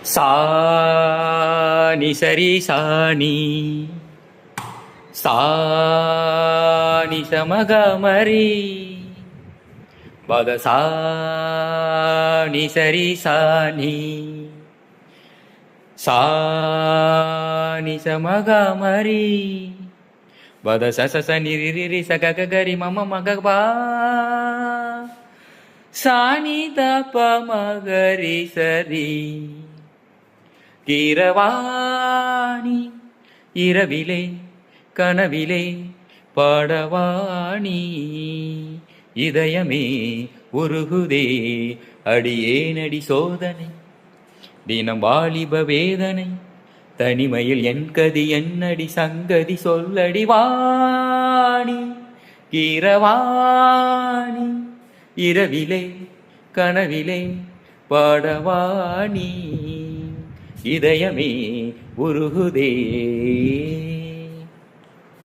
சாணி சரி சாணி சாணி சமகமரி பத சாணி சரி சாணி சாணி சமகமரி பத சச நிரி சகரி மம மகபா சாணி தப மகரி சரி கீரவாணி இரவிலே கனவிலே பாடவாணி இதயமே உருகுதே அடியேனடி சோதனை தினம் வாலிப வேதனை தனிமையில் என் கதி என்னடி சங்கதி சொல்லடி வாணி கீரவாணி இரவிலே கனவிலே பாடவாணி இதயமே உருகுதே.